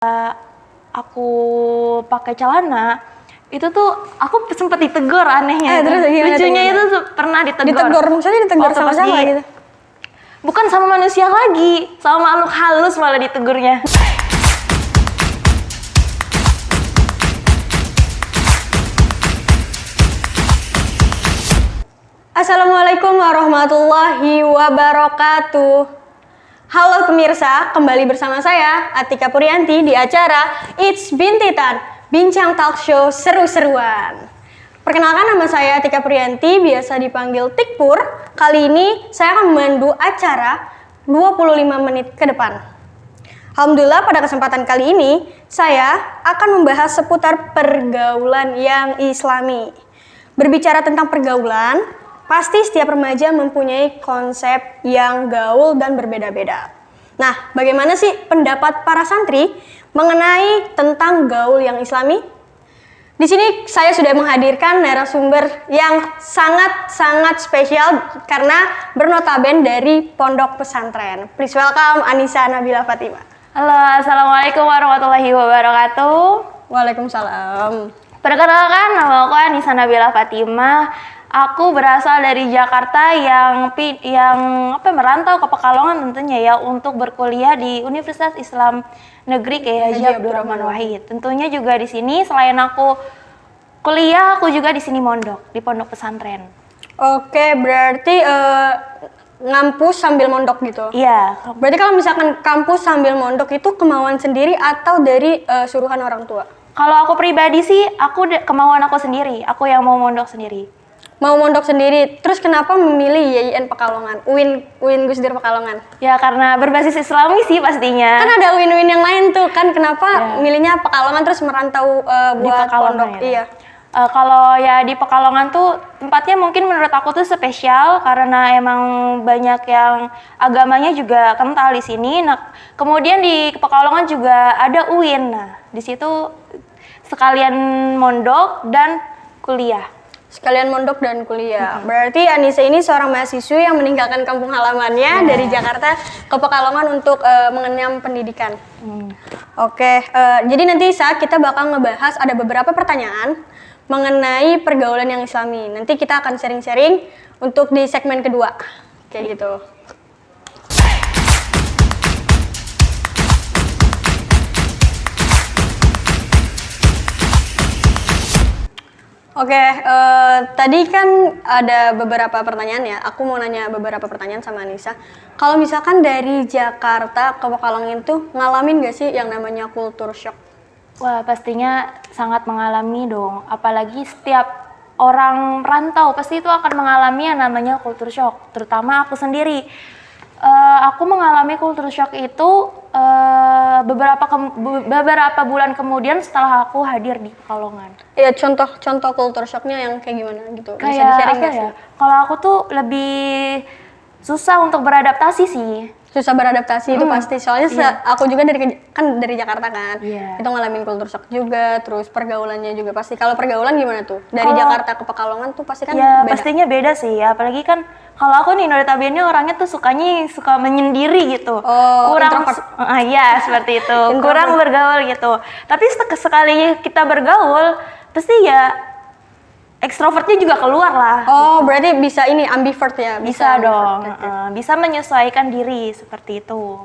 aku pakai celana, itu tuh aku sempet ditegur anehnya. Terus lucunya itu pernah ditegur. Ditegur, maksudnya ditegur sama-sama gitu? Bukan sama manusia lagi, sama makhluk halus malah ditegurnya. Assalamualaikum warahmatullahi wabarakatuh. Halo pemirsa, kembali bersama saya Atika Purianti di acara It's Bintitan, Bincang Talk Show Seru-seruan. Perkenalkan, nama saya Atika Purianti, biasa dipanggil Tikpur. Kali ini saya akan memandu acara 25 menit ke depan. Alhamdulillah, pada kesempatan kali ini saya akan membahas seputar pergaulan yang islami. Berbicara tentang pergaulan, pasti setiap remaja mempunyai konsep yang gaul dan berbeda-beda. Nah, bagaimana sih pendapat para santri mengenai tentang gaul yang islami? Di sini saya sudah menghadirkan narasumber yang sangat spesial karena bernotaben dari pondok pesantren. Please welcome Anissa Nabila Fatimah. Halo, assalamualaikum warahmatullahi wabarakatuh. Waalaikumsalam. Perkenalkan, nama aku Anissa Nabila Fatimah. Aku berasal dari Jakarta yang merantau ke Pekalongan tentunya ya, untuk berkuliah di Universitas Islam Negeri Kiai Haji Abdurrahman Wahid. Tentunya juga di sini selain aku kuliah, aku juga di sini mondok di pondok pesantren. Oke, berarti ngampus sambil mondok gitu? Iya. Berarti kalau misalkan kampus sambil mondok itu kemauan sendiri atau dari suruhan orang tua? Kalau aku pribadi sih, kemauan aku sendiri. Aku yang mau mondok sendiri. Mau mondok sendiri, terus kenapa memilih YIN Pekalongan, UIN Gus Dur Pekalongan? Ya karena berbasis Islami sih pastinya. Kan ada UIN yang lain tuh, kan kenapa milihnya Pekalongan terus merantau buat pondok? Ya. Iya. Kalau ya di Pekalongan tuh tempatnya mungkin menurut aku tuh spesial karena emang banyak yang agamanya juga kental di sini. Nah, kemudian di Pekalongan juga ada UIN. Nah, di situ sekalian mondok dan kuliah. Sekalian mondok dan kuliah. Berarti Anissa ini seorang mahasiswi yang meninggalkan kampung halamannya dari Jakarta ke Pekalongan untuk mengenyam pendidikan. Oke, jadi nanti saat kita bakal ngebahas ada beberapa pertanyaan mengenai pergaulan yang islami. Nanti kita akan sharing-sharing untuk di segmen kedua. Kayak gitu. Oke, tadi kan ada beberapa pertanyaan ya. Aku mau nanya beberapa pertanyaan sama Anissa. Kalau misalkan dari Jakarta ke Pekalongan itu ngalamin gak sih yang namanya culture shock? Wah, pastinya sangat mengalami dong. Apalagi setiap orang rantau pasti itu akan mengalami yang namanya culture shock. Terutama aku sendiri. Aku mengalami culture shock itu beberapa bulan kemudian setelah aku hadir di Pekalongan. Ya, contoh culture shocknya yang kayak gimana gitu? Bisa Kayak di-sharing apa gak sih? ya? Kalau aku tuh lebih susah untuk beradaptasi sih. Susah beradaptasi itu pasti. Soalnya aku juga dari Jakarta kan. Iya. Itu ngalamin culture shock juga, terus pergaulannya juga pasti. Kalau pergaulan gimana tuh? Dari Jakarta ke Pekalongan tuh pasti kan ya, beda. pastinya beda sih ya. Apalagi kan kalau aku nih notabene orangnya tuh suka menyendiri gitu. Kurang ya seperti itu. Kurang bergaul gitu. Tapi sekali kita bergaul pasti ya ekstrovertnya juga keluar lah. Berarti bisa ini ambivert ya? Bisa dong. Bisa menyesuaikan diri seperti itu.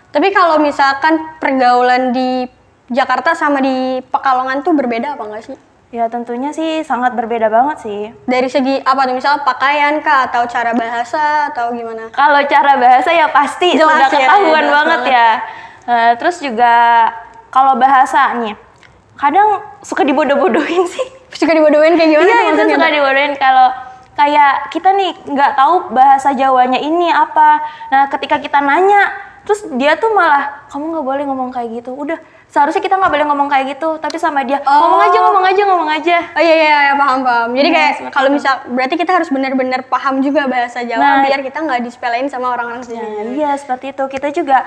Tapi kalau misalkan pergaulan di Jakarta sama di Pekalongan tuh berbeda apa enggak sih? Ya tentunya sih sangat berbeda banget sih. Dari segi apa tuh? Misalnya pakaian kah atau cara bahasa atau gimana? Kalau cara bahasa ya pasti Jelas sudah ketahuan jelas banget ya. Terus juga kalau bahasanya kadang suka dibodoh-bodohin sih. Suka dibodohin kayak gimana? Iya, itu suka dibodohin kalau kayak kita nih nggak tahu bahasa Jawanya ini apa. Nah, ketika kita nanya, terus dia tuh malah, kamu nggak boleh ngomong kayak gitu. Udah, seharusnya kita nggak boleh ngomong kayak gitu. Tapi sama dia, ngomong aja. Oh iya, paham. Jadi kayak kalau berarti kita harus benar-benar paham juga bahasa Jawa biar kita nggak disepelein sama orang-orang sini. Iya, seperti itu. Kita juga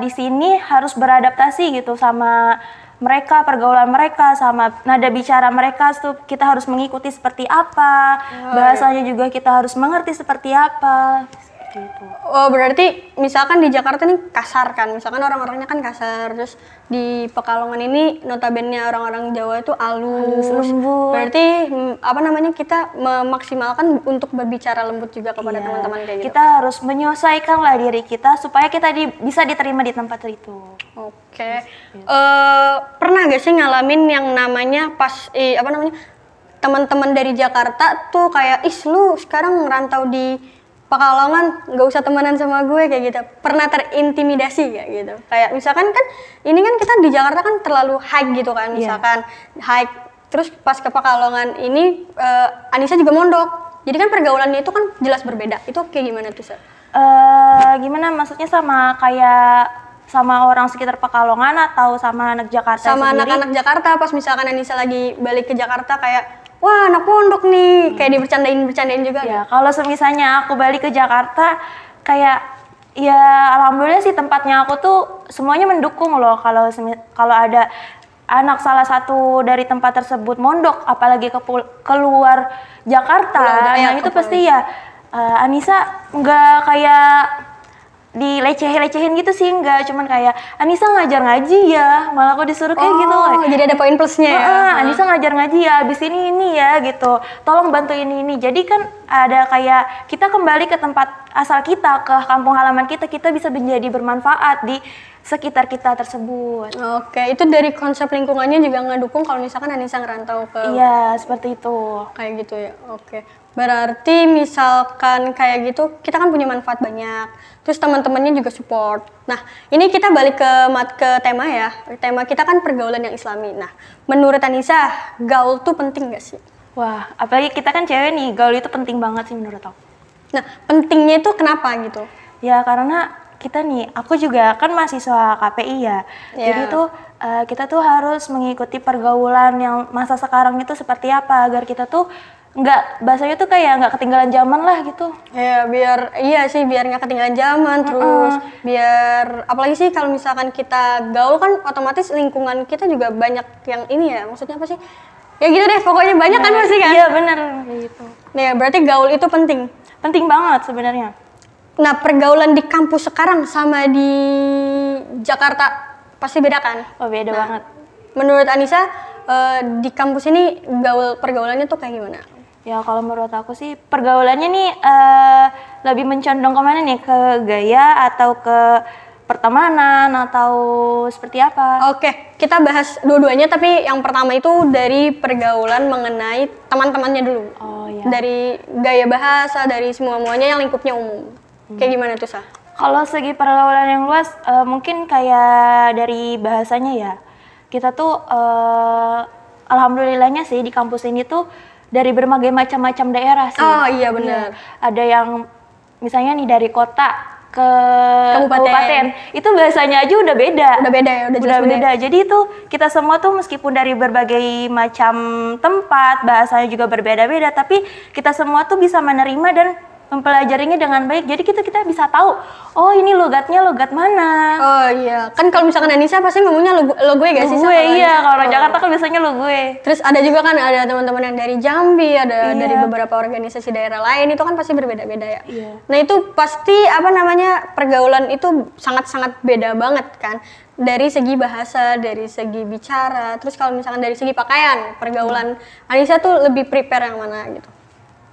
di sini harus beradaptasi gitu sama mereka, pergaulan mereka, sama nada bicara mereka tuh kita harus mengikuti seperti apa, bahasanya juga kita harus mengerti seperti apa. seperti itu. Oh, berarti misalkan di Jakarta nih kasar kan, misalkan orang-orangnya kan kasar, terus di Pekalongan ini notabene orang-orang Jawa itu halus, lembut. Berarti apa namanya, kita memaksimalkan untuk berbicara lembut juga kepada Iya, teman-teman kayak gitu. kita harus menyesuaikan lah diri kita supaya kita bisa diterima di tempat itu. Oke. Pernah gak sih ngalamin yang namanya pas apa namanya, teman-teman dari Jakarta tuh kayak, ih lu sekarang ngerantau di Pekalongan, nggak usah temenan sama gue kayak gitu. Pernah terintimidasi kayak gitu? Kayak misalkan kan, ini kan kita di Jakarta kan terlalu high gitu kan, misalkan high. Terus pas ke Pekalongan ini, Anissa juga mondok. Jadi kan pergaulannya itu kan jelas berbeda. Itu kayak gimana tuh, Sa? Gimana maksudnya, sama kayak sama orang sekitar Pekalongan atau sama anak Jakarta sama sendiri? anak-anak Jakarta pas misalkan Anissa lagi balik ke Jakarta kayak, wah anak pondok nih, kayak dibercandain juga. Ya, kalau semisalnya aku balik ke Jakarta, kayak ya alhamdulillah sih tempatnya aku tuh semuanya mendukung loh. Kalau ada anak salah satu dari tempat tersebut mondok, apalagi keluar Jakarta, yang itu pasti ya Anissa nggak kayak dilecehin gitu sih, enggak, cuman kayak Anissa ngajar ngaji ya, malah aku disuruh kayak gitu. Jadi ada poin plusnya ya. Anissa ngajar ngaji ya, abis ini ya gitu, tolong bantu ini. Jadi kan ada kayak kita kembali ke tempat asal kita, ke kampung halaman kita bisa menjadi bermanfaat di sekitar kita tersebut. Oke, itu dari konsep lingkungannya juga ngedukung kalau misalkan Anissa ngerantau ke. Iya, seperti itu. Kayak gitu ya. Oke. Berarti misalkan kayak gitu, kita kan punya manfaat banyak. Terus teman-temannya juga support. Nah, ini kita balik ke tema ya. Tema kita kan pergaulan yang Islami. Nah, menurut Anissa, gaul tuh penting gak sih? Wah, apalagi kita kan cewek nih, gaul itu penting banget sih menurut aku. Nah, pentingnya itu kenapa gitu? Ya karena kita nih, aku juga kan mahasiswa KPI ya. Jadi tuh kita tuh harus mengikuti pergaulan yang masa sekarang itu seperti apa, agar kita tuh bahasanya tuh kayak nggak ketinggalan zaman lah gitu. Ya biar nggak ketinggalan zaman, terus biar apalagi sih kalau misalkan kita gaul kan otomatis lingkungan kita juga banyak yang ini ya, maksudnya apa sih? Ya gitu deh, pokoknya banyak kan pasti kan? Iya benar gitu. Nah, berarti gaul itu penting. Penting banget sebenarnya. Nah, pergaulan di kampus sekarang sama di Jakarta pasti beda kan? Oh beda banget. Menurut Anissa, di kampus ini pergaulannya tuh kayak gimana? Ya kalau menurut aku sih pergaulannya nih lebih mencondong kemana nih? Ke gaya atau ke pertemanan atau seperti apa? Oke, kita bahas dua-duanya, tapi yang pertama itu dari pergaulan mengenai teman-temannya dulu. Oh iya. Dari gaya bahasa, dari semua-muanya yang lingkupnya umum. Kayak gimana tuh, Sa? Kalau segi pergaulan yang luas, mungkin kayak dari bahasanya ya. Kita tuh alhamdulillahnya sih di kampus ini tuh dari berbagai macam-macam daerah sih. Oh iya benar. Ada yang misalnya nih dari kota ke Kabupaten. kabupaten, itu bahasanya aja udah beda. Udah beda ya, udah jelas beda. Jadi itu kita semua tuh meskipun dari berbagai macam tempat, bahasanya juga berbeda-beda, tapi kita semua tuh bisa menerima dan mempelajarinya dengan baik. Jadi kita bisa tahu, oh ini logatnya logat mana. Oh iya, kan kalau misalkan Anissa pasti ngomongnya lo gue gak sih? Gue iya, kalau orang Jakarta kan biasanya lo gue. Terus ada juga kan ada teman-teman yang dari Jambi, ada dari beberapa organisasi daerah lain, itu kan pasti berbeda-beda ya. Iya. Nah itu pasti apa namanya, pergaulan itu sangat-sangat beda banget kan. Dari segi bahasa, dari segi bicara, terus kalau misalkan dari segi pakaian, pergaulan Anissa tuh lebih prepare yang mana gitu?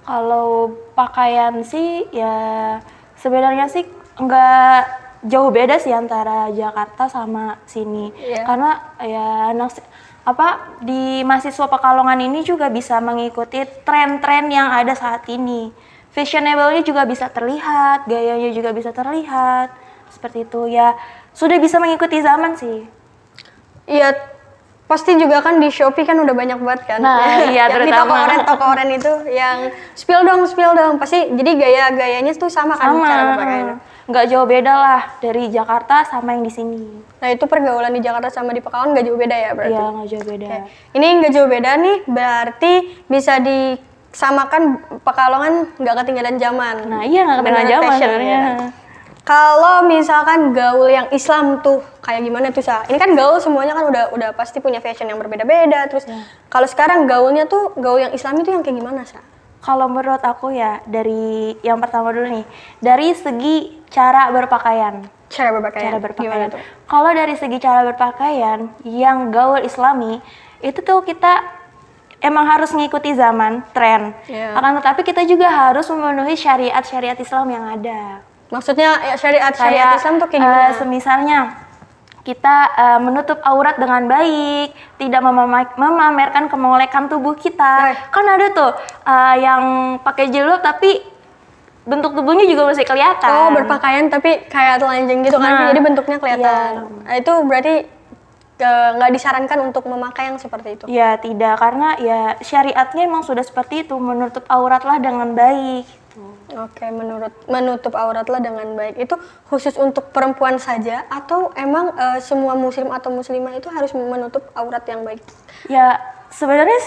Kalau pakaian sih ya sebenarnya sih nggak jauh beda sih antara Jakarta sama sini. Iya. Karena ya di mahasiswa Pekalongan ini juga bisa mengikuti tren-tren yang ada saat ini. Fashionable-nya juga bisa terlihat, gayanya juga bisa terlihat. Seperti itu ya, sudah bisa mengikuti zaman sih. Iya, pasti juga kan di Shopee kan udah banyak banget kan. Nah, iya, yang di toko oren itu yang spill dong. Pasti jadi gayanya tuh sama kan cara berpakaiannya. Nggak jauh beda lah dari Jakarta sama yang di sini. Nah, itu pergaulan di Jakarta sama di Pekalongan nggak jauh beda ya berarti? Iya, nggak jauh beda. Oke. Ini nggak jauh beda nih, berarti bisa disamakan Pekalongan nggak ketinggalan zaman. Nah, iya nggak ketinggalan Menurut zaman fashion, sebenarnya. ya kan? Kalau misalkan gaul yang Islam tuh kayak gimana tuh, Sa? Ini kan gaul semuanya kan udah pasti punya fashion yang berbeda-beda. Terus kalau sekarang gaul yang Islam itu yang kayak gimana, Sa? Kalau menurut aku ya, dari yang pertama dulu nih, dari segi cara berpakaian. Cara berpakaian. Cara Gimana berpakaian. tuh? Kalau dari segi cara berpakaian yang gaul Islami, itu tuh kita emang harus ngikuti zaman, tren. Iya. Akan tetapi kita juga harus memenuhi syariat-syariat Islam yang ada. Maksudnya syariat Kayak Islam tuh kayak gimana? semisalnya kita menutup aurat dengan baik, tidak memamerkan kemolekan tubuh kita. Kan ada tuh yang pakai jilbab tapi bentuk tubuhnya juga masih kelihatan. Oh, berpakaian tapi kayak telanjang gitu kan, Nah, jadi bentuknya kelihatan. iya. Nah, itu berarti nggak disarankan untuk memakai yang seperti itu. Ya tidak, karena ya syariatnya emang sudah seperti itu, menutup auratlah dengan baik. Gitu. Oke, menutup auratlah dengan baik. Itu khusus untuk perempuan saja atau emang semua muslim atau muslimah itu harus menutup aurat yang baik? Ya sebenarnya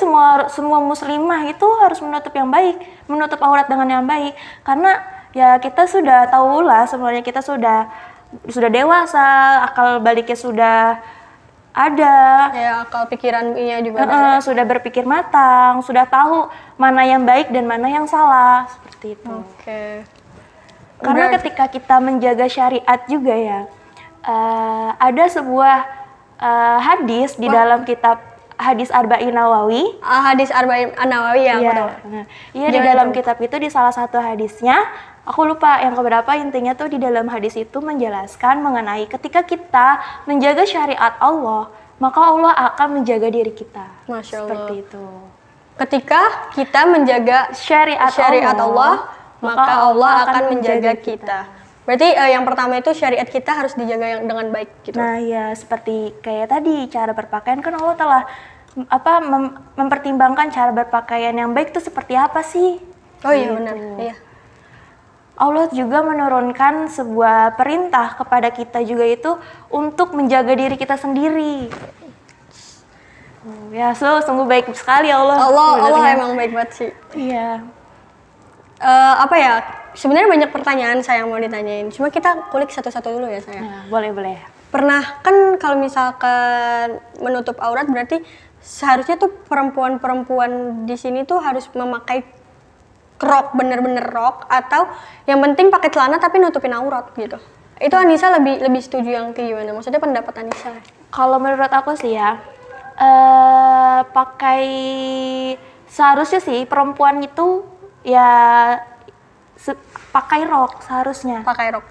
semua muslimah itu harus menutup yang baik, menutup aurat dengan yang baik, karena ya kita sudah tahu lah sebenarnya kita sudah dewasa, akal baliknya sudah ada. Ya, akal pikirannya juga ada. Sudah berpikir matang, sudah tahu mana yang baik dan mana yang salah, seperti itu. Oke. Karena ketika kita menjaga syariat juga ya, ada sebuah hadis di dalam kitab hadis Arba'in Nawawi. Hadis Arba'in An-Nawawi ya, aku Iya, tahu. iya di dalam kitab itu di salah satu hadisnya, aku lupa yang keberapa, intinya tuh di dalam hadis itu menjelaskan mengenai ketika kita menjaga syariat Allah, maka Allah akan menjaga diri kita. Masya Allah. Seperti itu. Ketika kita menjaga Syariat Allah, maka Allah akan menjaga kita. Berarti yang pertama itu syariat kita harus dijaga dengan baik gitu. Nah ya seperti kayak tadi cara berpakaian kan Allah telah mempertimbangkan cara berpakaian yang baik itu seperti apa sih? Oh iya Gitu. benar. Iya. Allah juga menurunkan sebuah perintah kepada kita juga itu untuk menjaga diri kita sendiri. Ya sungguh baik sekali Allah. Allah sebenarnya. emang baik banget sih. Iya. Apa ya? Sebenarnya banyak pertanyaan saya yang mau ditanyain. Cuma kita kulik satu-satu dulu ya saya. Nah, boleh. Pernah kan kalau misalkan menutup aurat berarti seharusnya tuh perempuan-perempuan di sini tuh harus memakai rok, bener-bener rok, atau yang penting pakai celana tapi nutupin aurat gitu. Itu Anissa lebih setuju yang kayak gimana? Maksudnya pendapat Anissa? Kalau menurut aku sih ya, pakai seharusnya sih perempuan itu ya pakai rok seharusnya. Pakai rok.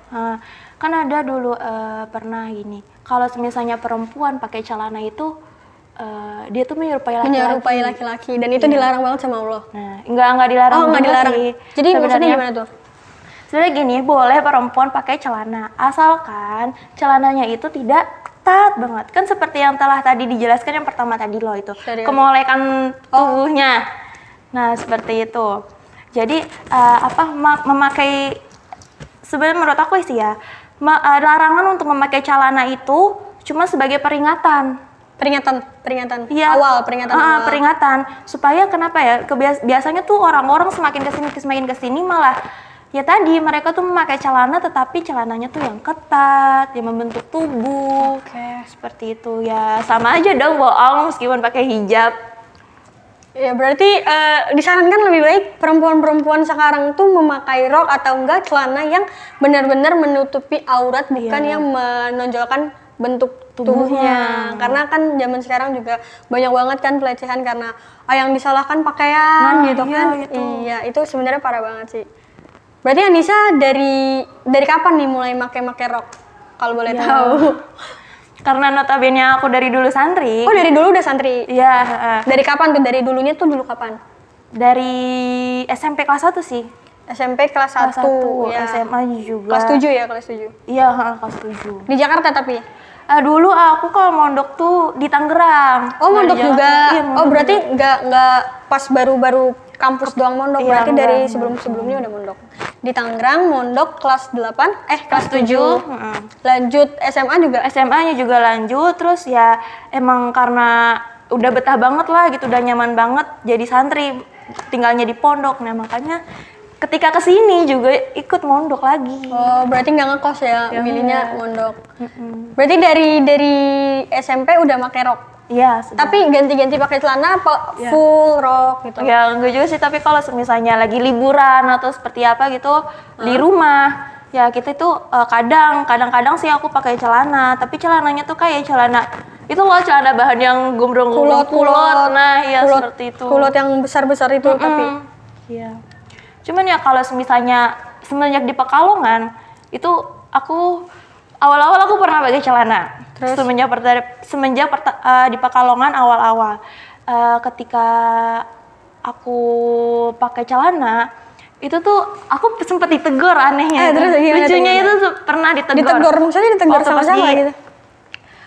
Kan ada dulu pernah gini, kalau misalnya perempuan pakai celana itu dia tuh menyerupai laki-laki dan itu dilarang banget sama Allah. Nah, enggak dilarang. Oh, enggak juga dilarang. sih. Jadi maksudnya Sebenarnya- gimana tuh? Sebenarnya gini, boleh perempuan pakai celana, asalkan celananya itu tidak ketat banget. Kan seperti yang telah tadi dijelaskan yang pertama tadi loh itu, Dari- kemolekan tubuhnya. Nah, seperti itu. Jadi memakai, sebenarnya menurut aku sih ya, larangan untuk memakai celana itu cuma sebagai peringatan. Peringatan Iya. awal, peringatan awal. Peringatan supaya kenapa ya? Biasanya tuh orang-orang semakin kesini malah ya tadi mereka tuh memakai celana tetapi celananya tuh yang ketat, yang membentuk tubuh. Oke. Seperti itu ya, sama aja dong bohong meskipun pakai hijab. Ya berarti disarankan lebih baik perempuan-perempuan sekarang tuh memakai rok atau enggak celana yang benar-benar menutupi aurat, bukan yang menonjolkan bentuk tubuhnya. Karena kan zaman sekarang juga banyak banget kan pelecehan karena yang disalahkan pakaian gitu iya, kan. itu. Iya, itu sebenarnya parah banget sih. Berarti Anissa dari kapan nih mulai make rok? Kalau boleh tahu. Karena notabene aku dari dulu santri. Oh, dari dulu udah santri. Iya, Dari kapan tuh? Dari dulunya tuh dulu kapan? dari SMP kelas 1 sih. SMP kelas 1. Ya. SMA juga. Kelas 7 ya, kelas 7. Iya, kelas 7. Di Jakarta tapi? Dulu aku kalau mondok tuh di Tangerang. Oh, mondok Di Jakarta. juga. Iya, mondok Oh, berarti juga. nggak pas baru kampus doang mondok. Iya, Berarti enggak, dari enggak. sebelum-sebelumnya udah mondok. Di Tangerang mondok kelas 8, kelas 7. 7. Lanjut SMA juga. SMA-nya juga lanjut, terus ya emang karena udah betah banget lah gitu, udah nyaman banget jadi santri, tinggalnya di pondok. Nah makanya ketika kesini juga ikut mondok lagi. Oh, berarti nggak ngekos ya, Ya, milihnya enggak. mondok. Berarti dari SMP udah pakai rok. Iya, sudah. Tapi ganti-ganti pakai celana apa Iya. full rok gitu? Ya enggak juga sih, tapi kalau misalnya lagi liburan atau seperti apa gitu di rumah, ya kita itu kadang-kadang sih aku pakai celana, tapi celananya tuh kayak celana itu loh, celana bahan yang gombrong-gombrong kulot. Nah, iya kulot, seperti itu. kulot yang besar-besar itu tapi Iya. Cuman ya kalau misalnya semenjak di Pekalongan itu aku awal-awal aku pernah pakai celana. Terus? Semenjak di Pekalongan awal-awal ketika aku pakai celana itu tuh aku sempat ditegur anehnya. Terus gimana Lucunya tuh? itu pernah ditegur. ditegur maksudnya ditegur Waktu pas sama-sama di- gitu.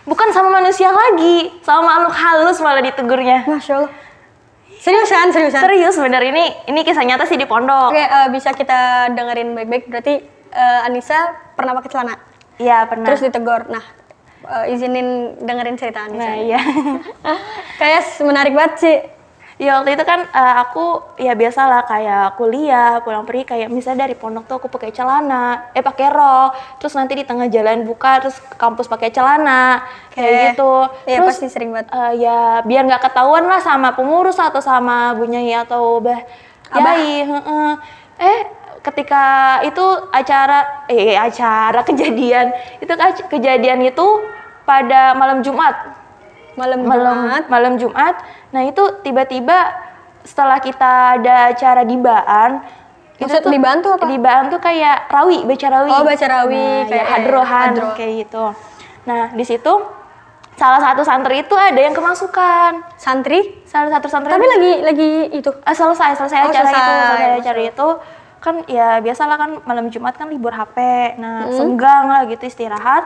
Bukan sama manusia lagi, sama makhluk halus malah ditegurnya. Masya Allah. Seriusan? Serius bener, ini kisah nyata sih di pondok. Oke, bisa kita dengerin baik-baik. Berarti Anissa pernah pakai celana, Iya pernah. terus ditegur. Nah, izinin dengerin cerita Anissa. Nah iya. Kayak menarik banget sih. Ya waktu itu kan aku ya biasalah kayak kuliah pulang pergi kayak misalnya dari pondok tuh aku pakai celana, pakai rok, terus nanti di tengah jalan buka terus ke kampus pakai celana kayak gitu. Iya Terus pasti sering banget. ya biar nggak ketahuan lah sama pengurus atau sama Bu Nyai atau Abah Yai. Heeh. Ketika itu acara kejadian itu kejadian itu pada malam Jumat. Malam Jumat. Nah itu tiba-tiba setelah kita ada acara di Baan, Maksud di Baan tuh apa? Di Baan tuh kayak baca rawi. Oh, baca rawi, Nah, kayak ya, hadrohan hadroh. kayak gitu. Nah di situ salah satu santri itu ada yang kemasukan. Santri? Salah satu santri. Tapi lagi itu. selesai acara selesai. itu, selesai acara itu kan ya biasalah kan malam Jumat kan libur HP. Nah senggang lah gitu istirahat.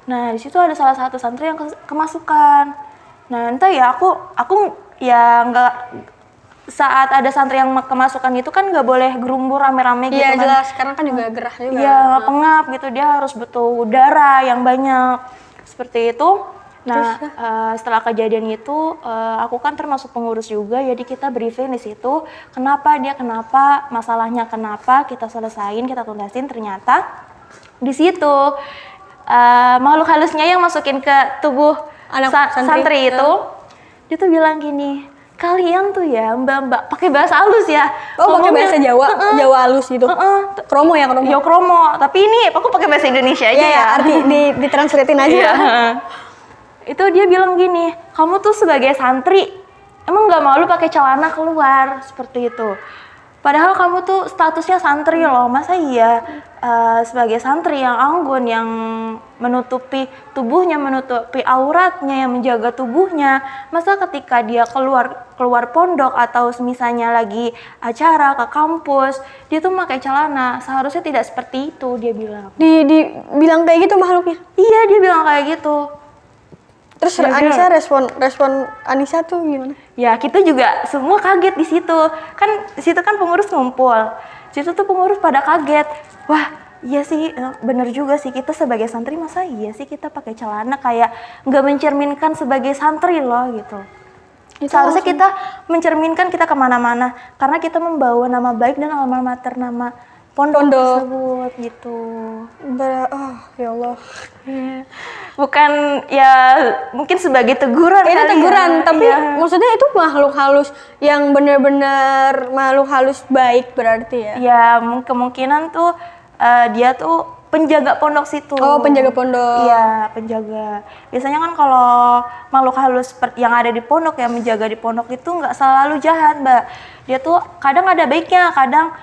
Nah di situ ada salah satu santri yang kemasukan. Nah, entah ya aku ya nggak, saat ada santri yang kemasukan itu kan nggak boleh gerumbur rame-rame gitu Iya kan. jelas, karena kan juga gerah juga. Iya, pengap gitu, dia harus butuh udara yang banyak. Seperti itu. Nah, setelah kejadian itu aku kan termasuk pengurus juga, jadi kita briefing di situ kenapa, masalahnya kenapa, kita selesain, kita tuntasin. Ternyata di situ makhluk halusnya yang masukin ke tubuh Anak santri itu, dia tuh bilang gini, kalian tuh ya mbak-mbak pakai bahasa halus ya. Oh, pakai bahasa Jawa, Jawa halus gitu. Kromo ya, kromo. Yo kromo, tapi ini aku pakai bahasa Indonesia aja Iya, ya. arti ditranslatein aja. Iya. Itu dia bilang gini, kamu tuh sebagai santri emang nggak malu pakai celana keluar seperti itu. Padahal kamu tuh statusnya santri loh, masa iya sebagai santri yang anggun, yang menutupi tubuhnya, menutupi auratnya, yang menjaga tubuhnya, masa ketika dia keluar pondok atau misalnya lagi acara ke kampus, dia tuh pakai celana, seharusnya tidak seperti itu, dia bilang. Bilang kayak gitu makhluknya. Iya, dia bilang kayak gitu. Terus Iya, Anissa respon Anissa tuh gimana? Ya kita juga semua kaget di situ. Kan di situ kan pengurus ngumpul. Di situ tuh pengurus pada kaget. Wah, iya sih, bener juga sih, kita sebagai santri masa iya sih kita pakai celana, kayak nggak mencerminkan sebagai santri loh gitu. Seharusnya kita mencerminkan kita kemana-mana karena kita membawa nama baik dan alma mater nama pondok tersebut gitu. Ya Allah. Bukan ya mungkin sebagai teguran. Itu kali teguran, ya. tapi Iya. maksudnya itu makhluk halus yang benar-benar makhluk halus baik berarti ya? Ya kemungkinan tuh dia tuh penjaga pondok situ. Oh, penjaga pondok. Iya, penjaga. Biasanya kan kalau makhluk halus yang ada di pondok, yang menjaga di pondok itu nggak selalu jahat, Mbak. Dia tuh kadang ada baiknya, kadang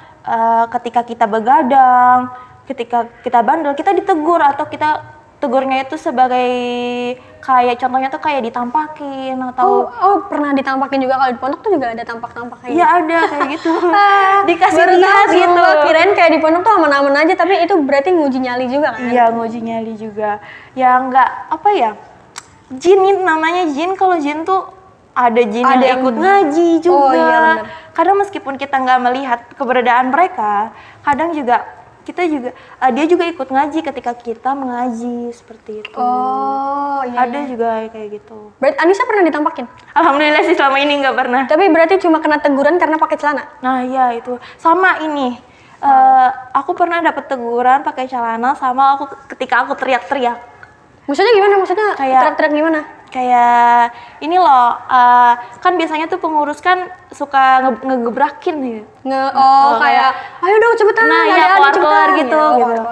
ketika kita begadang, ketika kita bandel, kita ditegur atau kita tegurnya itu sebagai kayak contohnya tuh kayak ditampakin atau Pernah ditampakin juga kalau di pondok tuh juga ada tampak-tampak kayak iya ada kayak gitu. Dikasih baru lihat tahu, gitu. kirain kayak di pondok tuh aman-aman aja, tapi itu berarti nguji nyali juga kan? Iya, nguji nyali juga. Ya nggak apa ya, jin itu namanya jin. Kalau jin tuh ada jin yang ikut ngaji juga. Oh iya benar. Kadang meskipun kita nggak melihat keberadaan mereka, kadang juga dia juga ikut ngaji ketika kita mengaji seperti itu. Oh iya. Ada juga kayak gitu. Berarti Anissa pernah ditampakin? Alhamdulillah sih selama ini nggak pernah. Tapi berarti cuma kena teguran karena pakai celana? Nah iya itu sama ini. Aku pernah dapat teguran pakai celana sama ketika aku teriak-teriak. Maksudnya gimana? Maksudnya Kayak- teriak-teriak gimana? kayak ini loh, kan biasanya tuh pengurus kan suka ngegebrakin gitu. Kayak ayo dong cepetan, Nah ya adik-adik keluar cepetan. gitu, Ya, gitu.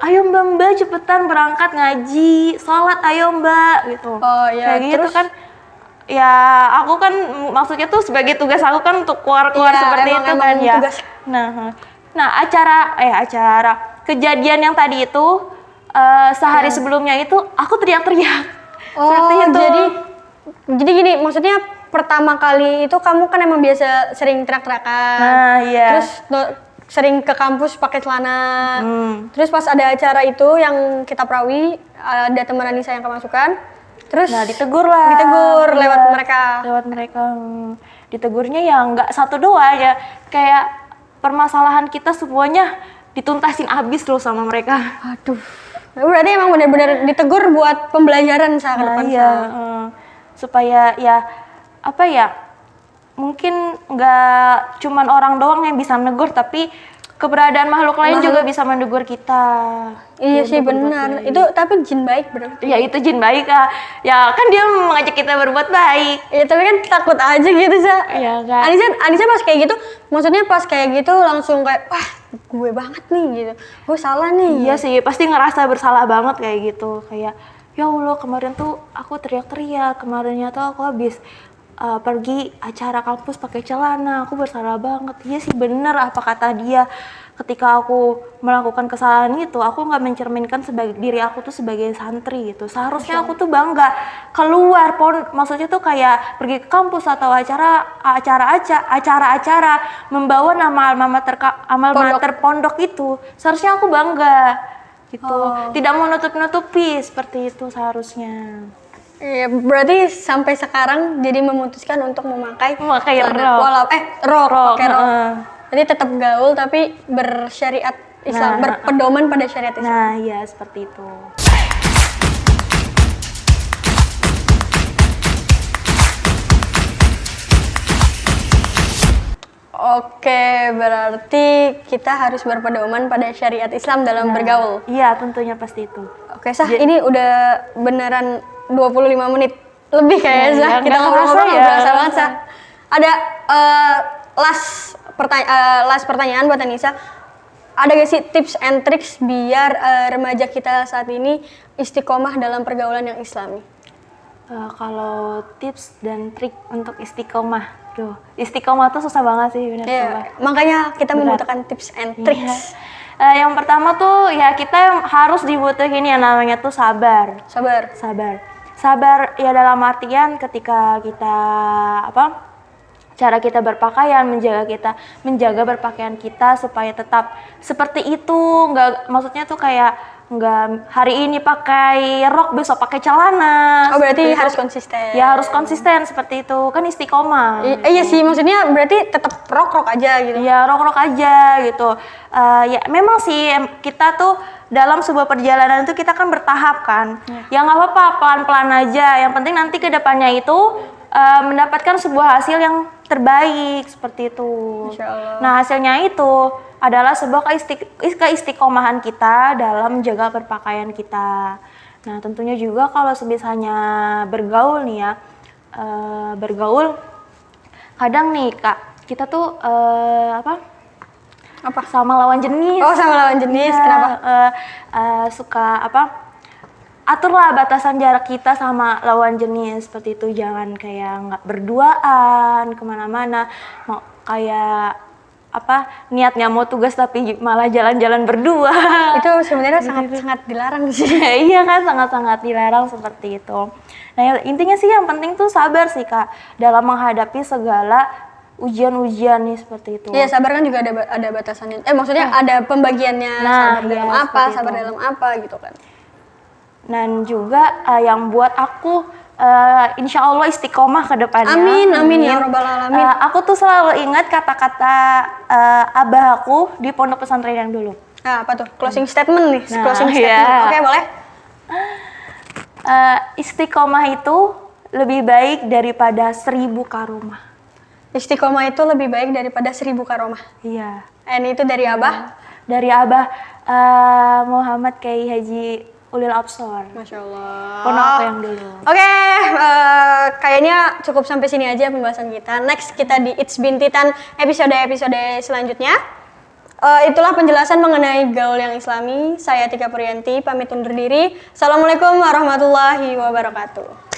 Ayo mbak cepetan berangkat ngaji, sholat ayo mbak gitu. Oh, iya. Kayak gitu Terus? kan. Ya aku kan maksudnya tuh sebagai tugas aku kan untuk keluar Iya, seperti itu emang kan ya. tugas. Nah acara kejadian yang tadi itu sehari sebelumnya itu aku teriak-teriak. Seperti itu. jadi gini, maksudnya pertama kali itu kamu kan emang biasa sering teriak-teriakan. Nah, iya. Terus sering ke kampus pakai celana. Terus pas ada acara itu yang kita perawi, ada teman Anissa yang kemasukan. Terus Nah ditegur lah. Ditegur lewat Iya, mereka. Lewat mereka. Ditegurnya ya nggak satu dua ya, kayak permasalahan kita semuanya dituntasin abis loh sama mereka. Aduh. Berarti emang benar-benar ditegur buat pembelajaran ke depan. Iya, supaya ya apa ya, mungkin nggak cuman orang doang yang bisa menegur, tapi keberadaan makhluk lain juga bisa menegur kita. Iya sih benar. Itu tapi jin baik berarti. Ya itu jin baik ah. Ya kan dia mengajak kita berbuat baik. Iya tapi kan takut aja gitu Sa. Iya kan. Anissa pas kayak gitu, maksudnya pas kayak gitu langsung kayak wah gue banget nih gitu. Gue salah nih. Iya sih, pasti ngerasa bersalah banget kayak gitu. Kayak ya Allah kemarin tuh aku teriak-teriak, kemarinnya tuh aku habis pergi acara kampus pakai celana, aku bersalah banget. Iya sih bener apa kata dia, ketika aku melakukan kesalahan itu aku nggak mencerminkan sebagai diri aku tuh sebagai santri gitu. Seharusnya aku tuh bangga keluar maksudnya tuh kayak pergi ke kampus atau acara-acara membawa nama alma mater pondok itu, seharusnya aku bangga gitu. Tidak mau nutup-nutupi seperti itu seharusnya. Iya, berarti sampai sekarang jadi memutuskan untuk memakai rok. Rok. Jadi tetap gaul tapi bersyariat Islam, berpedoman pada syariat Islam. Nah, iya seperti itu. Oke, berarti kita harus berpedoman pada syariat Islam dalam bergaul. Iya, tentunya pasti itu. Oke, Sah, ini udah beneran 25 menit lebih kayaknya, Sah. Kita ngobrol-ngobrol nggak berasa banget, Sah. Ada last pertanyaan buat Anissa. Ada gak sih tips and tricks biar remaja kita saat ini istiqomah dalam pergaulan yang islami? Kalau tips dan trik untuk istiqomah, istiqomah tuh susah banget sih benar. Makanya kita membutuhkan tips and tricks. Yang pertama tuh ya kita harus dibutuhin yang namanya tuh sabar. Sabar ya dalam artian ketika kita cara kita berpakaian, menjaga berpakaian kita supaya tetap seperti itu, maksudnya tuh kayak nggak hari ini pakai rok besok pakai celana. Oh berarti harus konsisten. Ya harus konsisten seperti itu, kan istiqomah. Iya sih, maksudnya berarti tetap rok aja gitu. Ya rok aja gitu. Ya memang sih kita tuh dalam sebuah perjalanan itu kita kan bertahap kan. Ya nggak apa-apa, pelan-pelan aja. Yang penting nanti ke depannya itu mendapatkan sebuah hasil yang terbaik seperti itu. Nah hasilnya itu adalah sebuah keistiqomahan kita dalam menjaga berpakaian kita. Nah tentunya juga kalau sebisanya bergaul nih ya, bergaul kadang nih Kak, kita tuh sama lawan jenis. Oh sama lawan jenis, kenapa? Suka aturlah batasan jarak kita sama lawan jenis seperti itu, jangan kayak nggak berduaan kemana-mana, mau kayak niatnya mau tugas tapi malah jalan-jalan berdua. Itu sebenarnya sangat dilarang sih. Iya kan, sangat-sangat dilarang seperti itu. Nah intinya sih yang penting tuh sabar sih Kak dalam menghadapi segala ujian-ujian nih seperti itu. Iya sabar kan juga ada batasannya. Maksudnya ada pembagiannya, sabar dalam apa, sabar dalam apa gitu kan. Dan juga yang buat aku insya Allah istiqomah ke depannya. Amin ya Rabbal Alamin. Aku tuh selalu ingat kata-kata abah aku di pondok pesantren yang dulu. Apa tuh? Closing statement nih. Closing statement. Oke, boleh. Istiqomah itu lebih baik daripada 1000 karomah. Istiqomah itu lebih baik daripada 1000 karomah. Iya. And itu dari abah? Dari abah Muhammad Kiai Haji ulil absor. Masya Allah. Pondok aku yang dulu. Oke, kayaknya cukup sampai sini aja pembahasan kita. Next kita di It's Bintitan episode selanjutnya. Itulah penjelasan mengenai gaul yang islami. Saya Tika Purianti, pamit undur diri. Assalamualaikum warahmatullahi wabarakatuh.